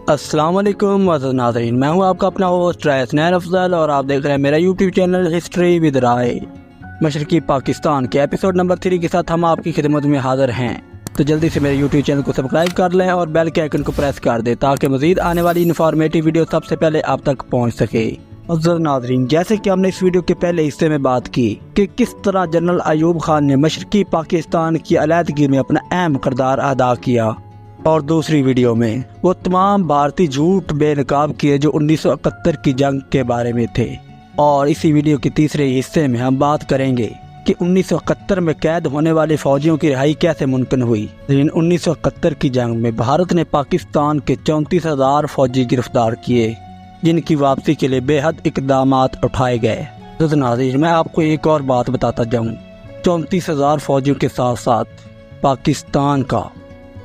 السلام علیکم معزز ناظرین، میں ہوں آپ کا اپنا ہوسٹ حسنین افضل اور آپ دیکھ رہے ہیں میرا یوٹیوب چینل ہسٹری ود رائے۔ مشرقی پاکستان کے ایپیسوڈ نمبر 3 کے ساتھ ہم آپ کی خدمت میں حاضر ہیں، تو جلدی سے میرے یوٹیوب چینل کو سبسکرائب کر لیں اور بیل کے آئیکن کو پریس کر دیں تاکہ مزید آنے والی انفارمیٹو ویڈیو سب سے پہلے آپ تک پہنچ سکے۔ معزز ناظرین، جیسے کہ ہم نے اس ویڈیو کے پہلے حصے میں بات کی کہ کس طرح جنرل ایوب خان نے مشرقی پاکستان کی علیحدگی میں اپنا اہم کردار ادا کیا، اور دوسری ویڈیو میں وہ تمام بھارتی جھوٹ بے نقاب کیے جو 1971 کی جنگ کے بارے میں تھے، اور اسی ویڈیو کے تیسرے حصے میں ہم بات کریں گے کہ 1971 میں قید ہونے والے فوجیوں کی رہائی کیسے ممکن ہوئی۔ لیکن 1971 کی جنگ میں بھارت نے پاکستان کے 34,000 فوجی گرفتار کیے، جن کی واپسی کے لیے بے حد اقدامات اٹھائے گئے۔ تو ناظرین، میں آپ کو ایک اور بات بتاتا جاؤں، 34,000 فوجیوں کے ساتھ ساتھ پاکستان کا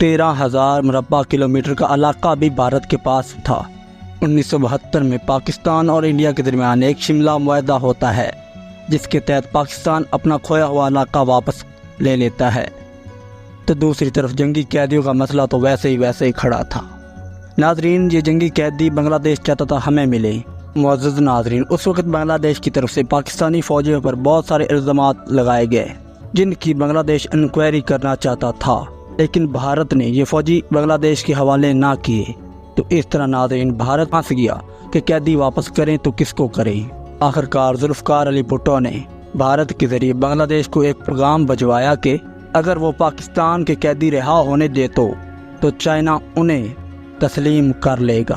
13,000 مربع کلومیٹر کا علاقہ بھی بھارت کے پاس تھا۔ 1972 میں پاکستان اور انڈیا کے درمیان ایک شملہ معاہدہ ہوتا ہے، جس کے تحت پاکستان اپنا کھویا ہوا علاقہ واپس لے لیتا ہے، تو دوسری طرف جنگی قیدیوں کا مسئلہ تو ویسے ہی کھڑا تھا۔ ناظرین، یہ جنگی قیدی بنگلہ دیش چاہتا تھا ہمیں ملے۔ معزز ناظرین، اس وقت بنگلہ دیش کی طرف سے پاکستانی فوجیوں پر بہت سارے الزامات لگائے گئے، جن کی بنگلہ دیش انکوائری کرنا چاہتا تھا، لیکن بھارت نے یہ فوجی بنگلہ دیش کے حوالے نہ کیے۔ تو اس طرح ناظرین بھارت پھنس گیا کہ قیدی واپس کریں تو کس کو کریں۔ آخرکار ذوالفقار علی بھٹو نے بھارت کے ذریعے بنگلہ دیش کو ایک پیغام بھجوایا کہ اگر وہ پاکستان کے قیدی رہا ہونے دے تو چائنا انہیں تسلیم کر لے گا۔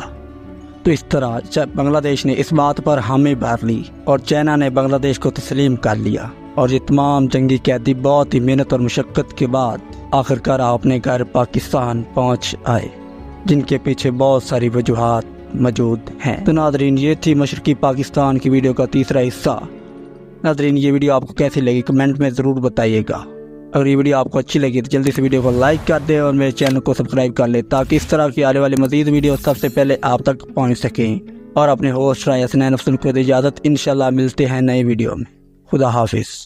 تو اس طرح بنگلہ دیش نے اس بات پر حامی بھر لی اور چائنا نے بنگلہ دیش کو تسلیم کر لیا، اور یہ تمام جنگی قیدی بہت ہی محنت اور مشقت کے بعد آخرکار اپنے گھر پاکستان پہنچ آئے، جن کے پیچھے بہت ساری وجوہات موجود ہیں۔ تو ناظرین، یہ تھی مشرقی پاکستان کی ویڈیو کا تیسرا حصہ۔ ناظرین، یہ ویڈیو آپ کو کیسی لگی کمنٹ میں ضرور بتائیے گا۔ اگر یہ ویڈیو آپ کو اچھی لگی تو جلدی سے ویڈیو کو لائک کر دیں اور میرے چینل کو سبسکرائب کر لیں تاکہ اس طرح کی آنے والی مزید ویڈیو سب سے پہلے آپ تک پہنچ سکیں۔ اور اپنے ہوسٹ حسنین افضل کو اجازت، انشاءاللہ ملتے ہیں نئے ویڈیو میں۔ خدا حافظ۔